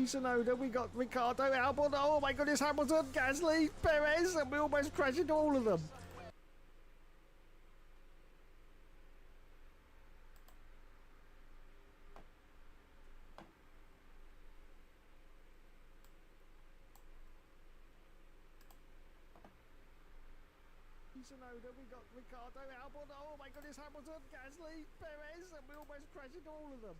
Sonoda, we got Ricardo, Albon, oh my goodness, Hamilton, Gasly, Perez, and we almost crashed into all of them. Sonoda, we got Ricardo, Albon, oh my goodness, Hamilton, Gasly, Perez, and we almost crashed into all of them.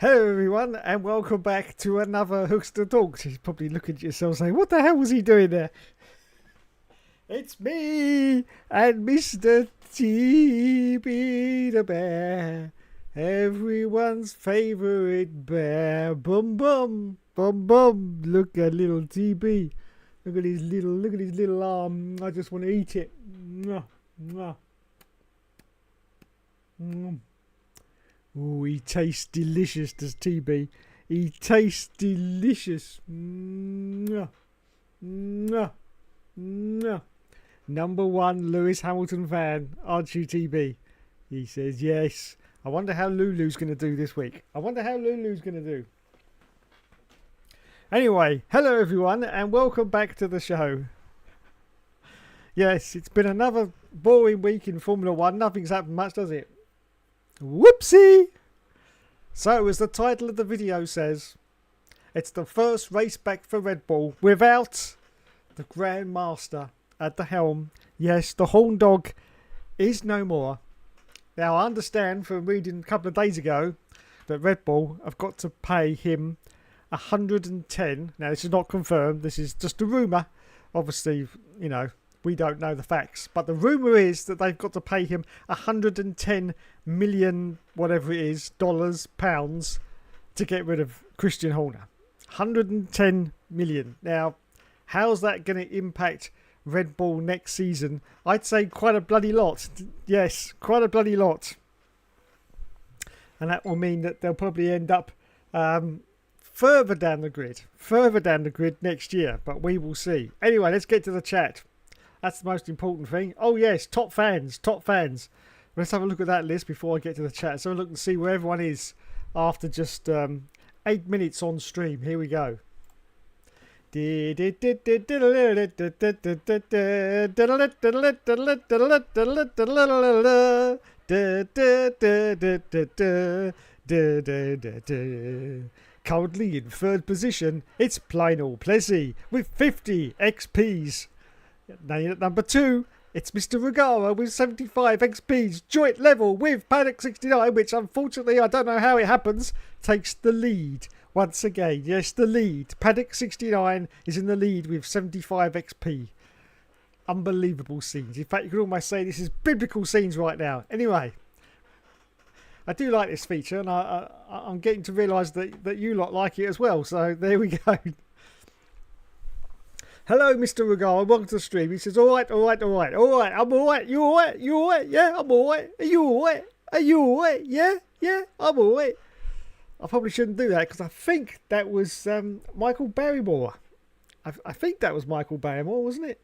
Hello everyone and welcome back to another Hookster Talks. You're probably looking at yourself saying, what the hell was he doing there? It's me and Mr. TB the Bear. Everyone's favourite bear. Bum bum. Bum bum. Look at little TB. Look at his little arm. I just want to eat it. Mwah, mwah. Oh, he tastes delicious, does TB. He tastes delicious. Mwah. Mwah. Mwah. Number one Lewis Hamilton fan, aren't you, TB? He says yes. I wonder how Lulu's going to do this week. Anyway, hello everyone and welcome back to the show. Yes, it's been another boring week in Formula 1. Nothing's happened much, does it? Whoopsie! So, as the title of the video says, it's the first race back for Red Bull without the Grand Master at the helm. Yes, the Horndog is no more. Now, I understand from reading a couple of days ago that Red Bull have got to pay him 110. Now, this is not confirmed. This is just a rumour. Obviously, you know, we don't know the facts. But the rumour is that they've got to pay him 110 million, whatever it is, dollars, pounds, to get rid of Christian Horner. 110 million. Now, how's that going to impact Red Bull next season? I'd say quite a bloody lot. Yes, quite a bloody lot. And that will mean that they'll probably end up further down the grid next year. But we will see. Anyway, let's get to the chat. That's the most important thing. Oh yes, top fans. Let's have a look at that list before I get to the chat. So look and see where everyone is after just 8 minutes on stream. Here we go. Currently in third position, it's Plynal Plessy with 50 XPs. At number 2, it's Mr. Regara with 75 XPs, joint level with Paddock 69, which unfortunately, I don't know how it happens, takes the lead once again. Yes, the lead. Paddock 69 is in the lead with 75 XP. Unbelievable scenes. In fact, you could almost say this is biblical scenes right now. Anyway, I do like this feature, and I'm getting to realise that you lot like it as well. So there we go. Hello, Mr. Regard. Welcome to the stream. He says, all right. I'm all right. You all right? Yeah, I'm all right. Are you all right? Yeah, I'm all right. I probably shouldn't do that because I think that was Michael Barrymore. I think that was Michael Barrymore, wasn't it?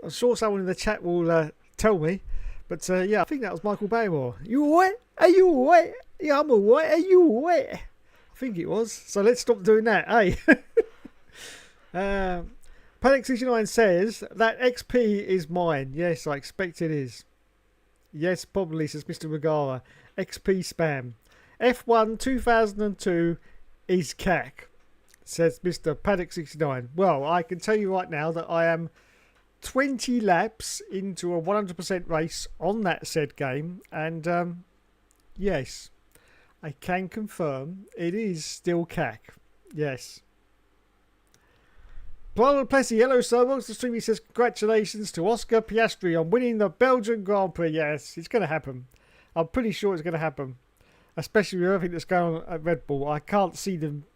I'm sure someone in the chat will tell me. But yeah, I think that was Michael Barrymore. You all right? Are you all right? Yeah, I'm all right. Are you all right? I think it was. So let's stop doing that, eh? Paddock 69 says that XP is mine. Yes, I expect it is. Yes, probably, says Mr. Regara. XP spam. F1 2002 is CAC, says Mr. Paddock 69. Well, I can tell you right now that I am 20 laps into a 100% race on that said game. And yes, I can confirm it is still CAC. Yes. Plynal Plessy, hello sir, welcome to the stream. He says congratulations to Oscar Piastri on winning the Belgian Grand Prix. Yes, it's going to happen. I'm pretty sure it's going to happen. Especially with everything that's going on at Red Bull. I can't see them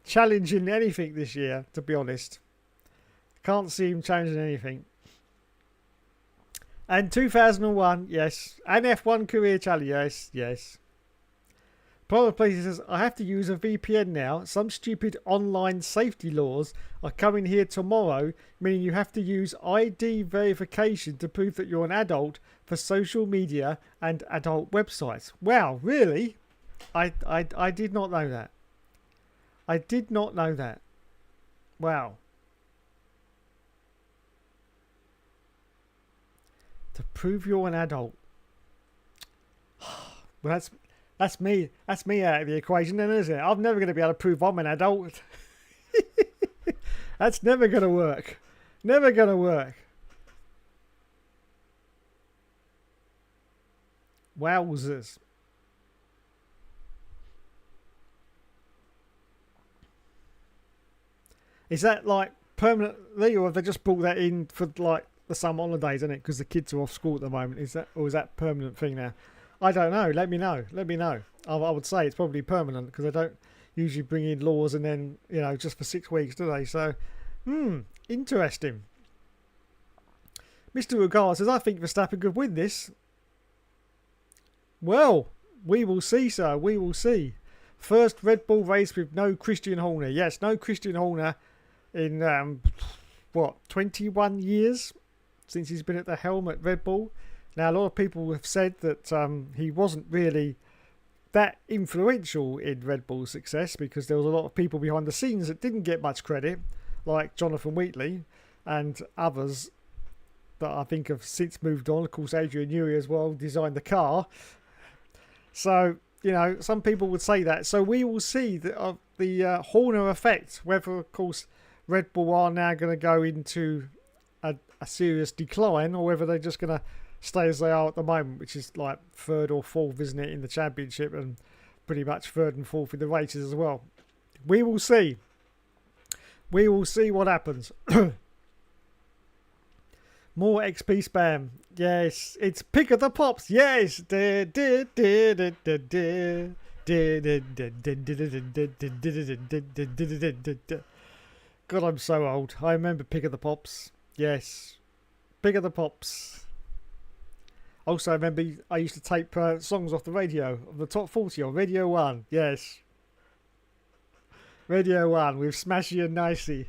challenging anything this year, to be honest. Can't see him challenging anything. And 2001, yes. And F1 Career Challenge, yes. Plynal Plessy says, I have to use a VPN now. Some stupid online safety laws are coming here tomorrow, meaning you have to use ID verification to prove that you're an adult for social media and adult websites. Wow, really? I did not know that. I did not know that. Wow. To prove you're an adult. Well, that's me out of the equation then, isn't it? I'm never going to be able to prove I'm an adult. That's never going to work. Never going to work. Wowzers. Is that like permanently, or have they just brought that in for like the summer holidays, isn't it? Because the kids are off school at the moment. Is that permanent thing now? I don't know. Let me know. Let me know. I would say it's probably permanent because they don't usually bring in laws and then, you know, just for 6 weeks, do they? So, interesting. Mr. Ugar says, I think Verstappen could win this. Well, we will see, sir. We will see. First Red Bull race with no Christian Horner. Yes, no Christian Horner in, 21 years since he's been at the helm at Red Bull. Now, a lot of people have said that he wasn't really that influential in Red Bull's success because there was a lot of people behind the scenes that didn't get much credit, like Jonathan Wheatley and others that I think have since moved on. Of course, Adrian Newey as well designed the car. So, you know, some people would say that. So we will see the Horner effect, whether, of course, Red Bull are now going to go into a serious decline or whether they're just going to stay as they are at the moment, which is like third or fourth, isn't it, in the championship, and pretty much third and fourth in the races as well. We will see. We will see what happens. More XP spam. Yes, it's pick of the pops. Yes. God, I'm so old. I remember pick of the pops. Yes, pick of the pops. Also, I remember I used to tape songs off the radio, of the top 40 on Radio 1. Yes. Radio 1 with Smashy and Nicey.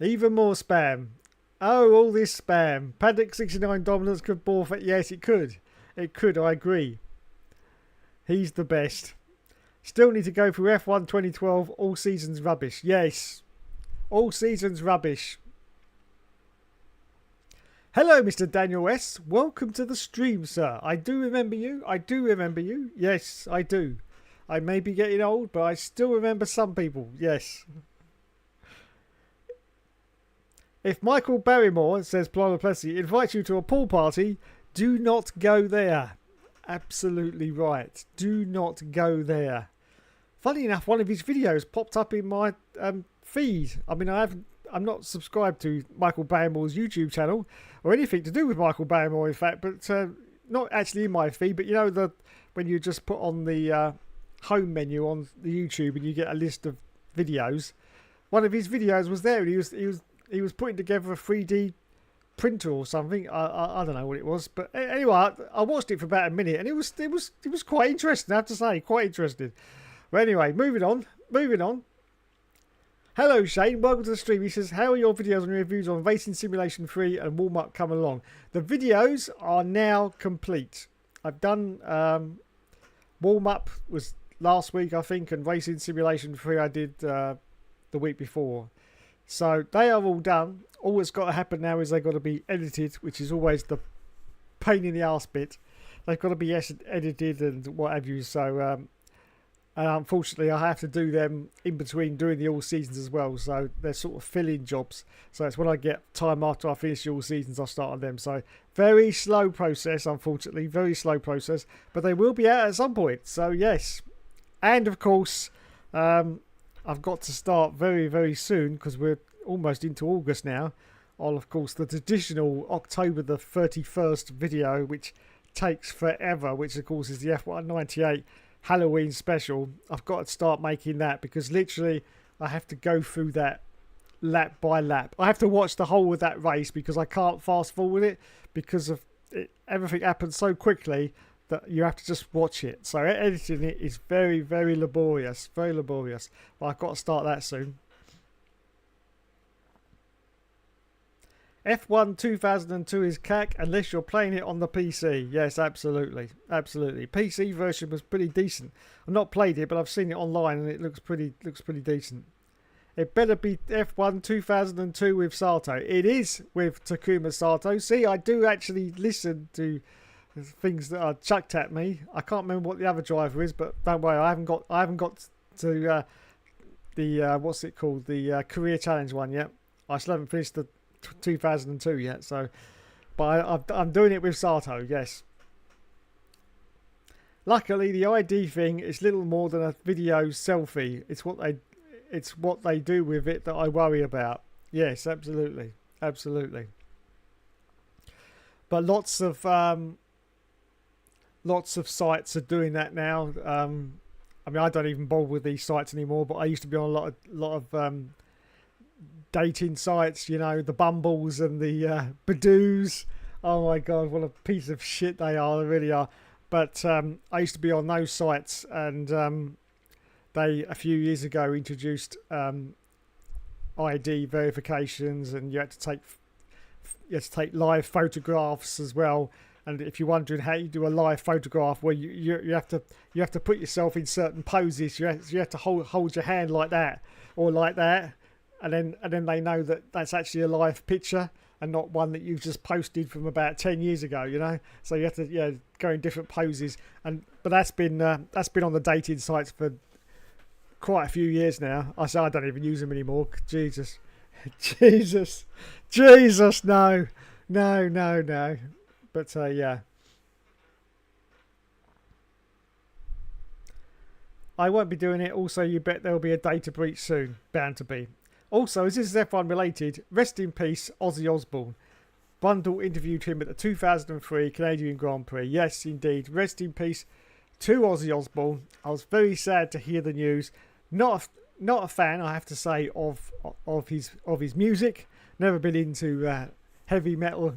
Even more spam. Oh, all this spam. Paddock 69 dominance could bore for... Yes, it could. It could, I agree. He's the best. Still need to go through F1 2012. All seasons rubbish. Yes. All seasons rubbish. Hello, Mr. Daniel S. Welcome to the stream, sir. I do remember you. I do remember you. Yes, I do. I may be getting old, but I still remember some people. Yes. If Michael Barrymore, says Plumber Plessy, invites you to a pool party, do not go there. Absolutely right. Do not go there. Funny enough, one of his videos popped up in my feed. I mean, I'm not subscribed to Michael Barrymore's YouTube channel or anything to do with Michael Barrymore, in fact, but not actually in my feed. But you know, when you just put on the home menu on the YouTube and you get a list of videos, one of his videos was there, and he was putting together a 3D printer or something. I don't know what it was, but anyway, I watched it for about a minute, and it was quite interesting. I have to say, quite interesting. But anyway, moving on. Hello Shane, welcome to the stream. He says, how are your videos and reviews on Racing Simulation 3 and warm-up coming along? The videos are now complete. I've done warm-up was last week, I think, and Racing Simulation 3 I did the week before. So they are all done. All that's got to happen now is they've got to be edited, which is always the pain in the arse bit. They've got to be edited and what have you. So unfortunately, I have to do them in between doing the all seasons as well. So they're sort of fill-in jobs. So it's when I get time after I finish the all seasons, I'll start on them. So very slow process, unfortunately. Very slow process. But they will be out at some point. So yes. And of course, I've got to start very, very soon because we're almost into August now. On, of course, the traditional October the 31st video, which takes forever, which of course is the F1 98 Halloween special. I've got to start making that because literally I have to go through that lap by lap. I have to watch the whole of that race because I can't fast forward it because of it, everything happens so quickly that you have to just watch it. So editing it is very, very laborious. Very laborious. But I've got to start that soon. F1 2002 is cack unless you're playing it on the PC. Yes, absolutely. Absolutely. PC version was pretty decent. I've not played it, but I've seen it online and it looks pretty decent. It better be F1 2002 with Sato. It is with Takuma Sato. See, I do actually listen to things that are chucked at me. I can't remember what the other driver is, but don't worry, I haven't got to the what's it called, the career challenge one yet. I still haven't finished the 2002 yet. So, but I'm doing it with Sato. Yes. Luckily, the ID thing is little more than a video selfie. It's what they do with it that I worry about. Yes, absolutely, absolutely. But lots of sites are doing that now. I mean, I don't even bother with these sites anymore. But I used to be on a lot of dating sites. You know, the Bumbles and the Badoos. Oh my God, what a piece of shit they are. They really are. But I used to be on those sites, and they a few years ago introduced ID verifications, and you had to take live photographs as well. And if you're wondering how you do a live photograph, where you have to put yourself in certain poses, you have to hold your hand like that or like that, and then they know that that's actually a live picture and not one that you've just posted from about 10 years ago, you know. So you have to go in different poses, but that's been on the dating sites for quite a few years now. I don't even use them anymore. Jesus, no. But yeah, I won't be doing it. Also, you bet there'll be a data breach soon. Bound to be. Also, as this is F1 related, rest in peace, Ozzy Osbourne. Brundle interviewed him at the 2003 Canadian Grand Prix. Yes, indeed. Rest in peace to Ozzy Osbourne. I was very sad to hear the news. Not a fan, I have to say, of his music. Never been into heavy metal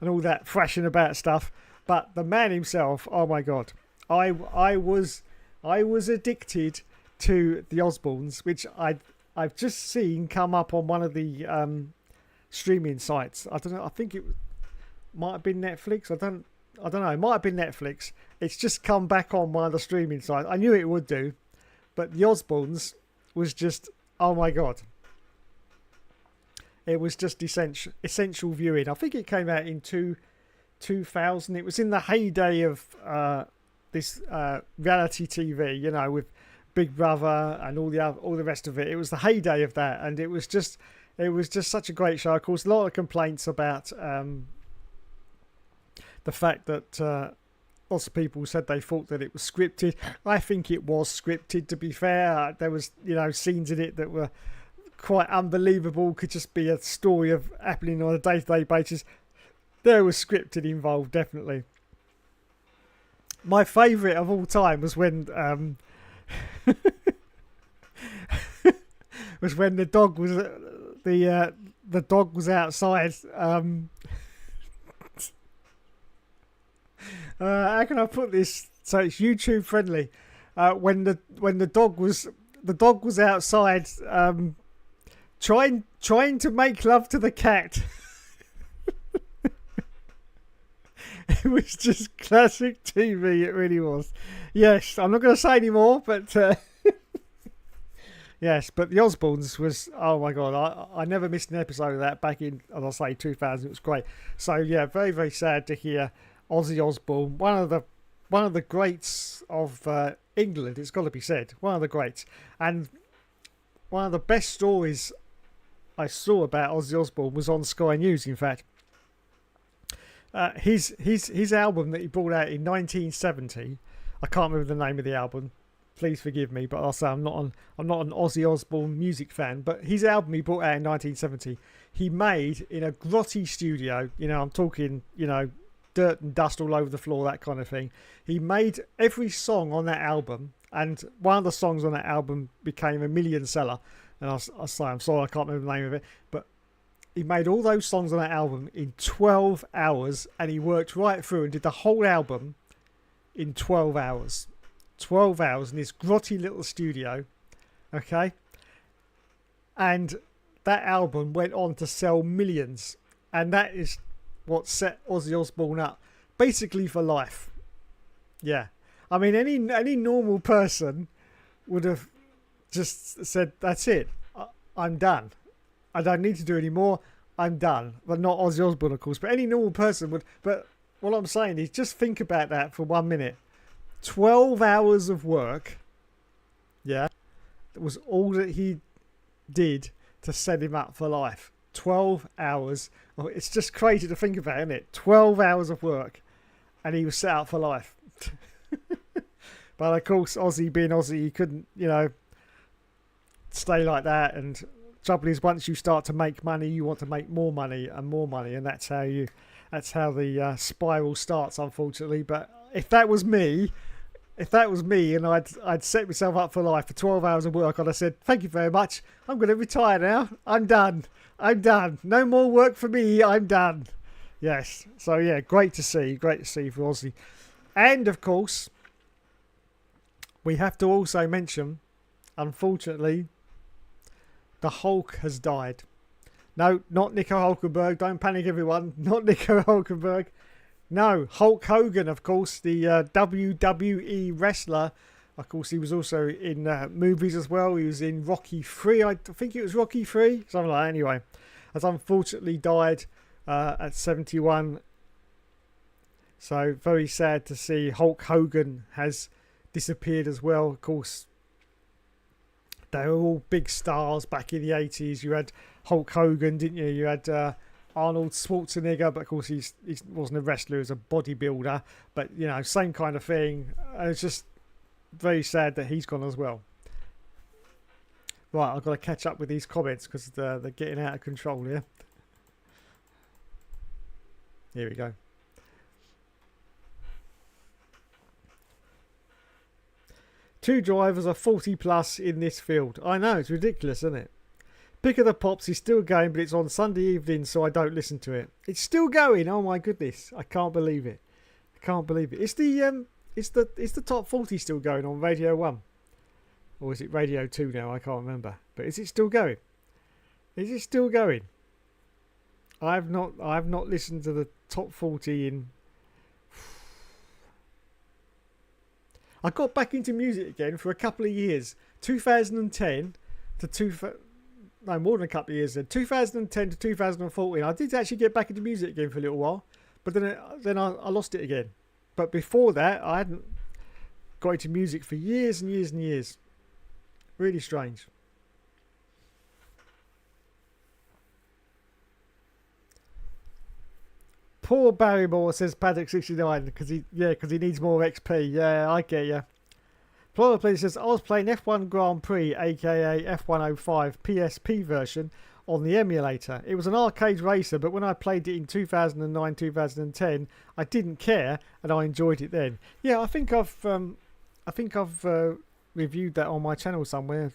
and all that thrashing about stuff. But the man himself, oh my God, I was addicted to the Osbournes, which I've just seen come up on one of the streaming sites. I don't know. I think it might have been Netflix. I don't know. It might have been Netflix. It's just come back on one of the streaming sites. I knew it would do, but the Osbournes was just, oh my God. It was just essential viewing. I think it came out in 2000. It was in the heyday of this reality TV, you know, with Big Brother and all the rest of it. It was the heyday of that, and it was just such a great show. Of course, a lot of complaints about the fact that lots of people said they thought that it was scripted. I think it was scripted, to be fair. There was, you know, scenes in it that were quite unbelievable, could just be a story of happening on a day-to-day basis. There was scripted involved, definitely. My favourite of all time was when the dog was the dog was outside. How can I put this so it's YouTube friendly? When the dog was outside, trying to make love to the cat. It was just classic TV. It really was. Yes, I'm not going to say any more, but yes, but the Osbournes was, oh my God, I never missed an episode of that back in, as I say, 2000. It was great. So yeah, very, very sad to hear Ozzy Osbourne, one of the greats of England. It's got to be said, one of the greats, and one of the best stories I saw about Ozzy Osbourne was on Sky News. In fact, his album that he brought out in 1970. I can't remember the name of the album. Please forgive me, but I'll say I'm not an Ozzy Osbourne music fan. But his album he brought out in 1970, he made in a grotty studio. You know, I'm talking, you know, dirt and dust all over the floor, that kind of thing. He made every song on that album, and one of the songs on that album became a million seller. And I'll say, I'm sorry, I can't remember the name of it, but he made all those songs on that album in 12 hours, and he worked right through and did the whole album in 12 hours. 12 hours in this grotty little studio, okay? And that album went on to sell millions, and that is what set Ozzy Osbourne up, basically for life. Yeah. I mean, any normal person would have just said, that's it, I'm done. I don't need to do any more, I'm done. But not Ozzy Osbourne, of course, but any normal person would. But what I'm saying is, just think about that for 1 minute. 12 hours of work, yeah, that was all that he did to set him up for life. 12 hours. Oh, it's just crazy to think about, isn't it? 12 hours of work, and he was set up for life. But of course, Aussie being Aussie, he couldn't, stay like that. And trouble is, once you start to make money, you want to make more money, and that's how the spiral starts, unfortunately. But if that was me, and I'd set myself up for life for 12 hours of work, and I said, thank you very much, I'm going to retire now. I'm done. No more work for me. I'm done. Yes. So yeah, great to see for Aussie. And of course, we have to also mention, unfortunately, the Hulk has died. No, not Nico Hulkenberg. Don't panic, everyone. Not Nico Hulkenberg. No, Hulk Hogan, of course, the WWE wrestler. Of course, he was also in movies as well. He was in Rocky 3. I think it was Rocky 3. Something like that, anyway. Has unfortunately died at 71. So, very sad to see Hulk Hogan has disappeared as well. Of course, they were all big stars back in the 80s. You had Hulk Hogan, didn't you? You had Arnold Schwarzenegger, but of course he wasn't a wrestler, he was a bodybuilder. But, same kind of thing. It's just very sad that he's gone as well. Right, I've got to catch up with these comments because they're getting out of control here. Here we go. Two drivers are 40 plus in this field. I know, it's ridiculous, isn't it? Pick of the Pops is still going, but it's on Sunday evening, so I don't listen to it. It's still going. Oh my goodness, I can't believe it. It's the top 40 still going on Radio 1, or is it Radio 2 now? I can't remember. But is it still going? I've not listened to the top 40 in. I got back into music again for a couple of years. 2010 to more than a couple of years then. 2010 to 2014. I did actually get back into music again for a little while, but then I lost it again. But before that, I hadn't got into music for years and years and years. Really strange. Poor Barrymore, says Paddock69, because he needs more XP. Yeah, I get you. Florida Player says, I was playing F1 Grand Prix, aka F105 PSP version, on the emulator. It was an arcade racer, but when I played it in 2009, 2010, I didn't care, and I enjoyed it then. Yeah, I think I've reviewed that on my channel somewhere,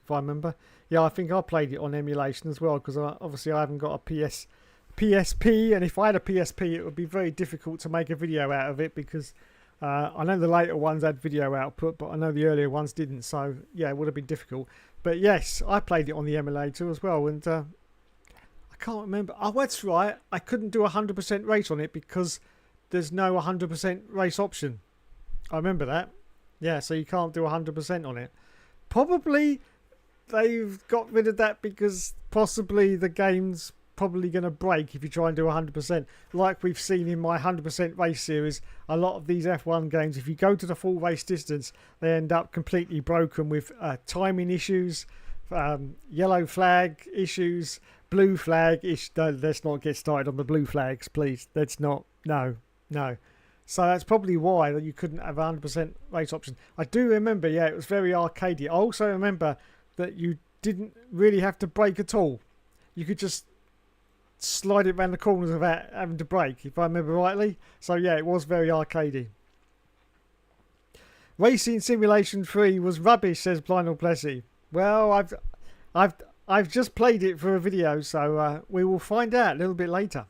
if I remember. Yeah, I think I played it on emulation as well, because obviously I haven't got a PSP, and if I had a PSP, it would be very difficult to make a video out of it, because I know the later ones had video output, but I know the earlier ones didn't, so yeah, it would have been difficult. But yes, I played it on the emulator as well, and I can't remember. Oh, that's right, I couldn't do 100% race on it because there's no 100% race option. I remember that. Yeah, so you can't do 100% on it. Probably they've got rid of that because possibly the game's probably going to break if you try and do 100%. Like we've seen in my 100% race series, a lot of these F1 games, if you go to the full race distance, they end up completely broken with timing issues, yellow flag issues, blue flag issues. No, let's not get started on the blue flags, please. Let's not. No. So that's probably why that you couldn't have 100% race option. I do remember, yeah, it was very arcadey. I also remember that you didn't really have to brake at all. You could just slide it around the corners without having to brake, if I remember rightly. So yeah, it was very arcadey. Racing Simulation 3 was rubbish, says Lionel Plessy. Well, I've just played it for a video, so we will find out a little bit later.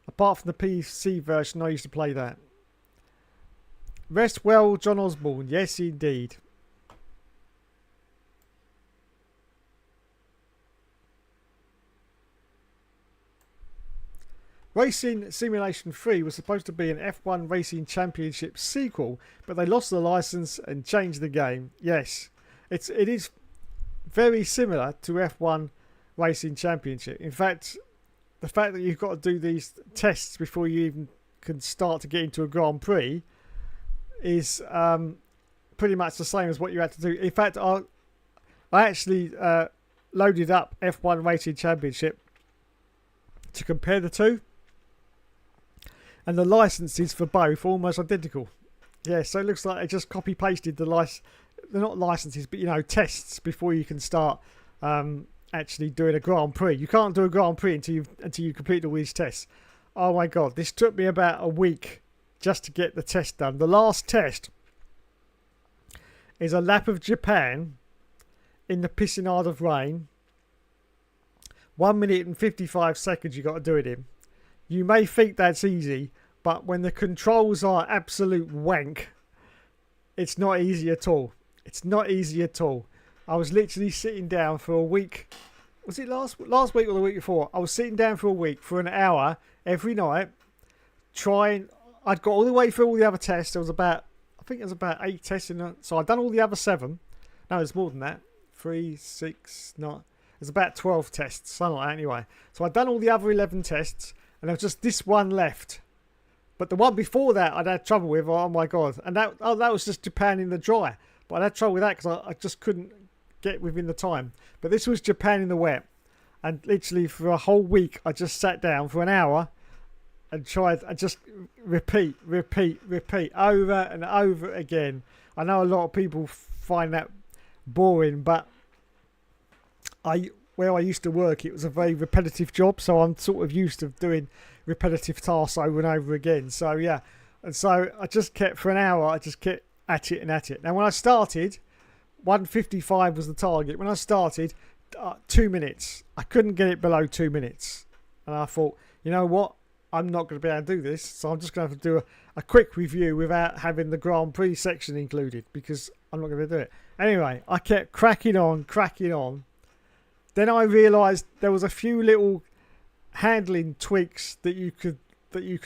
Apart from the PC version, I used to play that. Rest well, John Osborne. Yes, indeed. Racing Simulation 3 was supposed to be an F1 Racing Championship sequel, but they lost the license and changed the game. Yes, it is very similar to F1 Racing Championship. In fact, the fact that you've got to do these tests before you even can start to get into a Grand Prix is pretty much the same as what you had to do. In fact, I actually loaded up F1 Racing Championship to compare the two. And the licenses for both are almost identical. Yeah, so it looks like they just copy pasted they're not licenses, but tests before you can start actually doing a Grand Prix. You can't do a Grand Prix until you complete all these tests. Oh my god, this took me about a week just to get the test done. The last test is a lap of Japan in the pissing hard of rain. 1 minute and 55 seconds you got to do it in. You may think that's easy, but when the controls are absolute wank, it's not easy at all. It's not easy at all. I was literally sitting down for a week. Was it last week or the week before? I was sitting down for a week for an hour every night trying. I'd got all the way through all the other tests. I think it was about 8 tests so I'd done all the other 7. No, there's more than that. 3, 6, 9. There's about 12 tests, something like that anyway. So I'd done all the other 11 tests, and there was just this one left. But the one before that I'd had trouble with. Oh my god. And that was just Japan in the dry. But I had trouble with that because I just couldn't get within the time. But this was Japan in the wet. And literally for a whole week I just sat down for an hour and tried and just repeat over and over again. I know a lot of people find that boring, but where I used to work, it was a very repetitive job, so I'm sort of used to doing repetitive tasks over and over again. So yeah, and so I just kept for an hour. I just kept at it and at it. Now when I started, 1:55 was the target. When I started, 2 minutes. I couldn't get it below 2 minutes, and I thought, you know what? I'm not going to be able to do this, so I'm just going to have to do a quick review without having the Grand Prix section included because I'm not going to do it. Anyway, I kept cracking on. Then I realised there was a few little handling tweaks that you could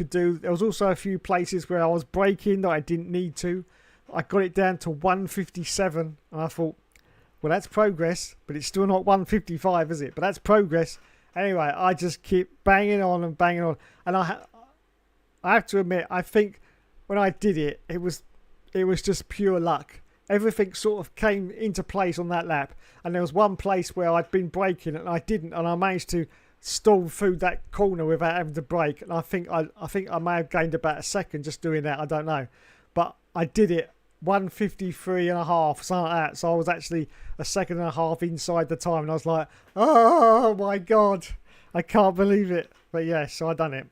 do. There was also a few places where I was braking that I didn't need to. I got it down to 1:57, and I thought, well, that's progress, but it's still not 1:55, is it? But that's progress. Anyway, I just keep banging on, and I have to admit, I think when I did it, it was just pure luck. Everything sort of came into place on that lap, and there was one place where I'd been braking and I didn't, and I managed to stall through that corner without having to brake. And I think I may have gained about a second just doing that. I don't know, but I did it 1:53 and a half, something like that. So I was actually a second and a half inside the time, and I was like, oh my god, I can't believe it. But yeah, so I done it.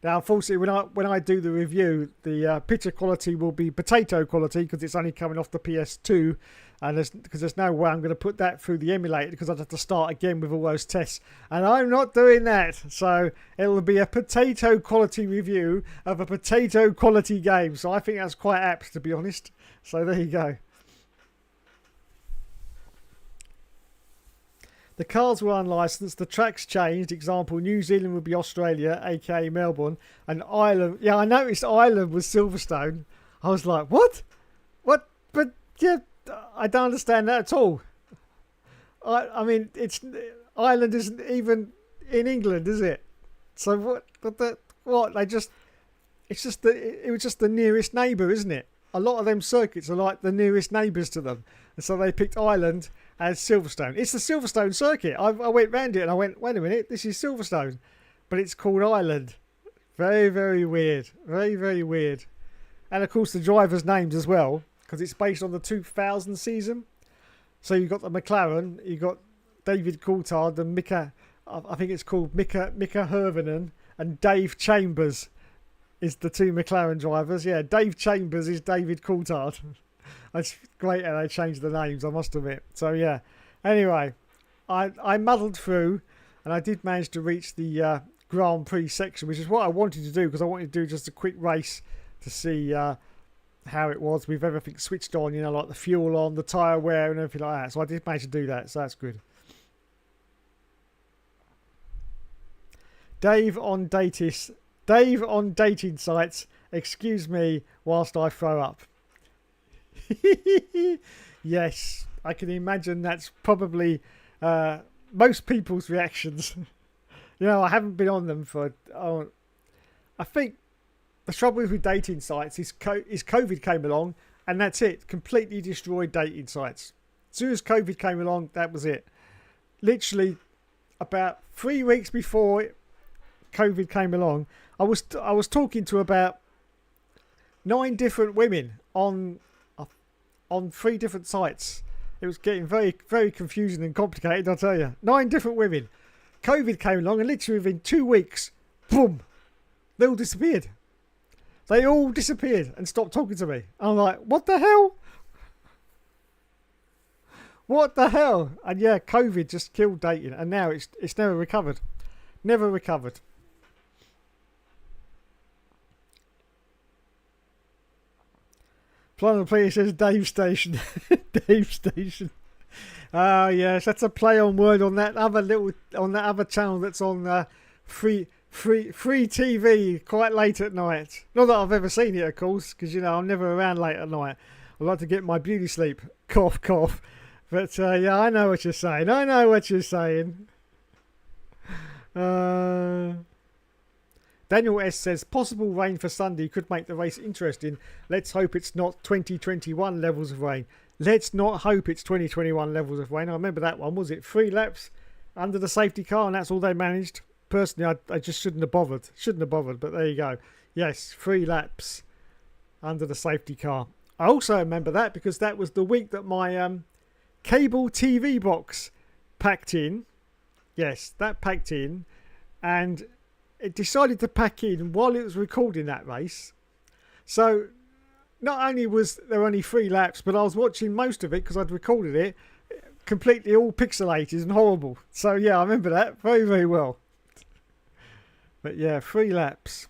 Now, unfortunately, when I do the review, the picture quality will be potato quality because it's only coming off the PS2, and there's no way I'm going to put that through the emulator because I'd have to start again with all those tests, and I'm not doing that. So it'll be a potato quality review of a potato quality game. So I think that's quite apt, to be honest. So there you go. The cars were unlicensed, the tracks changed. Example, New Zealand would be Australia, aka Melbourne, and Ireland. Yeah, I noticed Ireland was Silverstone. I was like, what? What? But yeah, I don't understand that at all. I mean, Ireland isn't even in England, is it? So what? What? It was just the nearest neighbour, isn't it? A lot of them circuits are like the nearest neighbours to them, and so they picked Ireland as Silverstone. It's the Silverstone circuit. I went round it and I went, wait a minute, this is Silverstone, but it's called Ireland. Very, very weird. Very, very weird. And of course the drivers' names as well, because it's based on the 2000 season. So you've got the McLaren, you've got David Coulthard and I think it's called Mika Hirvonen, and Dave Chambers is the 2 McLaren drivers. Yeah, Dave Chambers is David Coulthard. It's great how they changed the names, I must admit. So yeah, anyway, I muddled through, and I did manage to reach the Grand Prix section, which is what I wanted to do, because I wanted to do just a quick race to see how it was with everything switched on, like the fuel on, the tyre wear and everything like that. So I did manage to do that, so that's good. Dave on dating sites, excuse me whilst I throw up. Yes, I can imagine that's probably most people's reactions. I haven't been on them for I think the trouble with dating sites is COVID came along, and that's it. Completely destroyed dating sites. As soon as COVID came along, that was it. Literally about 3 weeks before COVID came along, I was talking to about 9 different women on 3 different sites. It was getting very, very confusing and complicated, I'll tell you. 9 different women. COVID came along and literally within 2 weeks, boom, they all disappeared. They all disappeared and stopped talking to me. I'm like, what the hell? What the hell? And yeah, COVID just killed dating, and now it's never recovered. Never recovered. Final Player says Dave Station. Dave Station. Oh yes, that's a play on word on that other channel that's on free TV quite late at night. Not that I've ever seen it, of course, because I'm never around late at night. I like to get my beauty sleep. Cough, cough. But yeah, I know what you're saying. I know what you're saying. Daniel S says possible rain for Sunday could make the race interesting. Let's hope it's not 2021 levels of rain. Let's not hope it's 2021 levels of rain. I remember that one. Was it 3 laps under the safety car and that's all they managed? Personally, I just shouldn't have bothered. But there you go. Yes, 3 laps under the safety car. I also remember that because that was the week that my cable TV box packed in. Yes, that packed in. And it decided to pack in while it was recording that race. So not only was there only 3 laps, but I was watching most of it because I'd recorded it completely all pixelated and horrible. So yeah, I remember that very, very well. But yeah, 3 laps.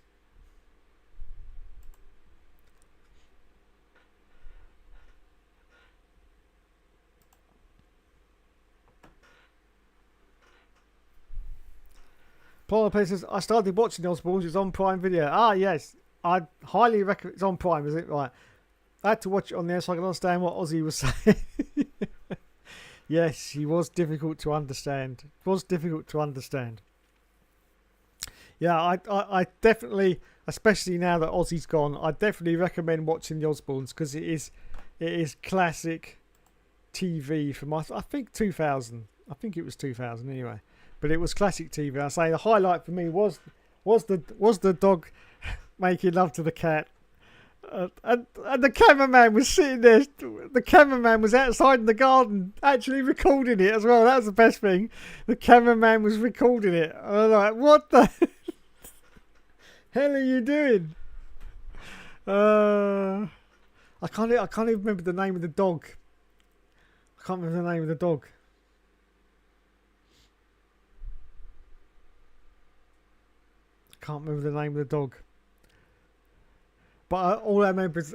Paula says, I started watching the Osbournes. It's on Prime Video. Ah, yes. I highly recommend. It's on Prime, is it? Right. I had to watch it on there so I could understand what Ozzy was saying. Yes, he was difficult to understand. Yeah, I definitely, especially now that Ozzy's gone, I definitely recommend watching the Osbournes because it is classic TV from I think 2000. I think it was 2000 anyway. But it was classic TV. I say the highlight for me was the dog making love to the cat, and the cameraman was sitting there. The cameraman was outside in the garden actually recording it as well. That was the best thing. The cameraman was recording it. And I was like, what the hell are you doing? I can't even remember the name of the dog. I can't remember the name of the dog. Can't remember the name of the dog, but all I remember is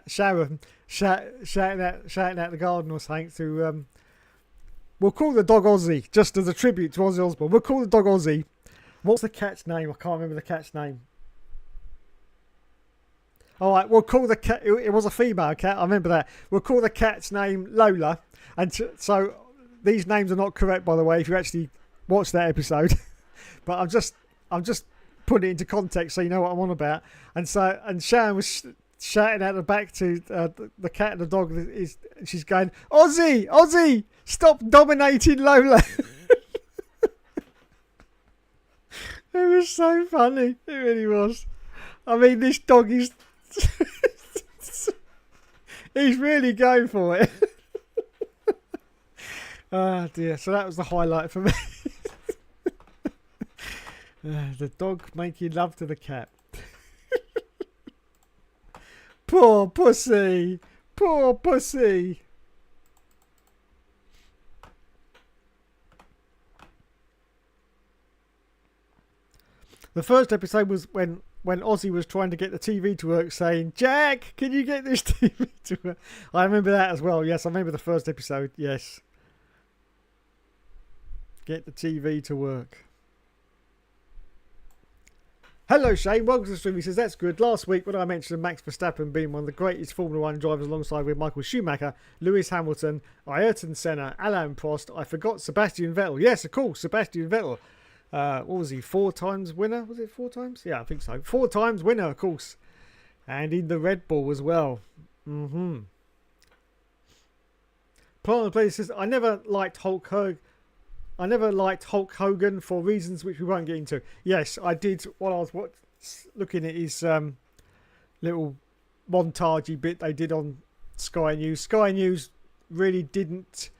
Sharon shouting out the garden or something to we'll call the dog Ozzy just as a tribute to Ozzy Osbourne. We'll call the dog Ozzy. What's the cat's name? I can't remember the cat's name. All right, we'll call the cat. It was a female cat. I remember that. We'll call the cat's name Lola. And so these names are not correct, by the way, if you actually watch that episode. But I'm just putting it into context so you know what I'm on about. And Sharon was shouting out the back to the cat and the dog. She's going, Ozzy, stop dominating Lola. It was so funny. It really was. I mean, this dog is... he's really going for it. Oh dear. So that was the highlight for me. The dog making love to the cat. Poor pussy. Poor pussy. The first episode was when Ozzy was trying to get the TV to work, saying, Jack, can you get this TV to work? I remember that as well. Yes, I remember the first episode. Yes. Get the TV to work. Hello Shane, welcome to the stream. He says, that's good. Last week when I mentioned Max Verstappen being one of the greatest Formula 1 drivers alongside with Michael Schumacher, Lewis Hamilton, Ayrton Senna, Alain Prost, I forgot Sebastian Vettel. Yes, of course, Sebastian Vettel. What was he, 4 times winner? Was it 4 times? Yeah, I think so. 4 times winner, of course. And in the Red Bull as well. Plant the Place says, I never liked Hulk Hogan for reasons which we won't get into. Yes, I did while I was looking at his little montagey bit they did on Sky News. Sky News really didn't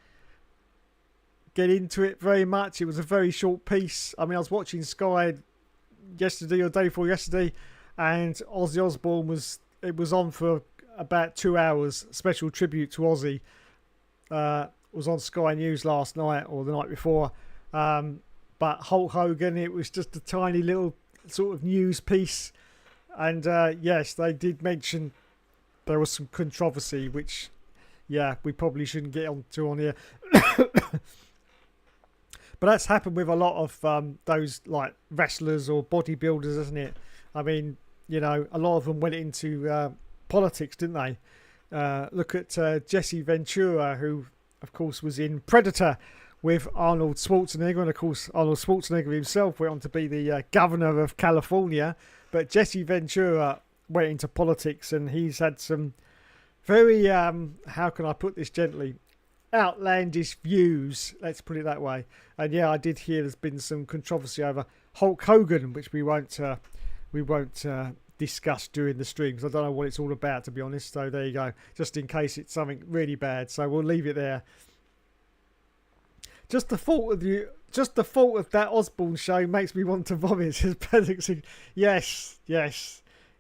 get into it very much. It was a very short piece. I mean, I was watching Sky yesterday or day before yesterday, and Ozzy Osbourne was on for about 2 hours. Special tribute to Ozzy. Was on Sky News last night or the night before. But Hulk Hogan, it was just a tiny little sort of news piece. And yes, they did mention there was some controversy, which, yeah, we probably shouldn't get onto on here. But that's happened with a lot of those like wrestlers or bodybuilders, isn't it? I mean, you know, a lot of them went into politics, didn't they? Look at Jesse Ventura, who, of course, was in Predator with Arnold Schwarzenegger. And, of course, Arnold Schwarzenegger himself went on to be the governor of California. But Jesse Ventura went into politics, and he's had some very, how can I put this gently, outlandish views, let's put it that way. And yeah, I did hear there's been some controversy over Hulk Hogan, which we won't discuss during the stream, because I don't know what it's all about, to be honest. So there you go, just in case it's something really bad. So we'll leave it there. Just the thought of that Osbourne show makes me want to vomit, says Pedix. Yes.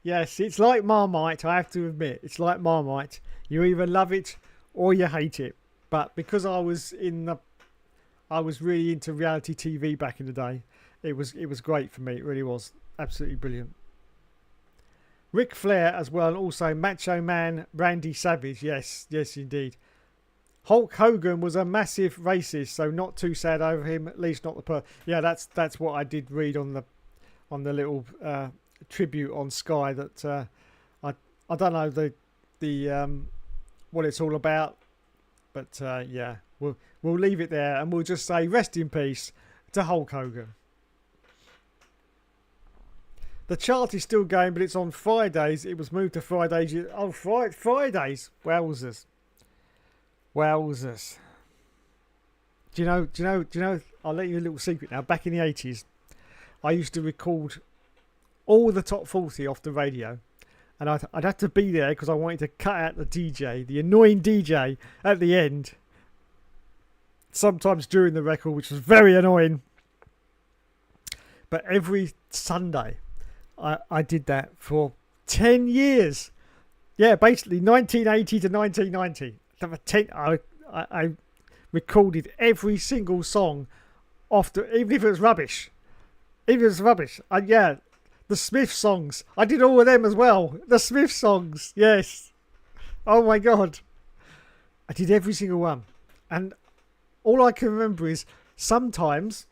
It's like Marmite, I have to admit. It's like Marmite. You either love it or you hate it. But because I was really into reality TV back in the day, it was great for me. It really was absolutely brilliant. Ric Flair as well, and also Macho Man Randy Savage. Yes, indeed. Hulk Hogan was a massive racist, so not too sad over him. At least not the yeah. That's what I did read on the little tribute on Sky. That I don't know the what it's all about. But yeah, we'll leave it there, and we'll just say rest in peace to Hulk Hogan. The chart is still going, but it's on Fridays. It was moved to Fridays. Oh, Fridays! Wowzers! Do you know? I'll let you a little secret now. Back in the 80s, I used to record all the top 40 off the radio. And I'd have to be there because I wanted to cut out the DJ, the annoying DJ at the end. Sometimes during the record, which was very annoying. But every Sunday, I did that for 10 years. Yeah, basically 1980 to 1990. I recorded every single song even if it was rubbish. Yeah. The Smith songs. I did all of them as well. The Smith songs. Yes. Oh my God. I did every single one. And all I can remember is sometimes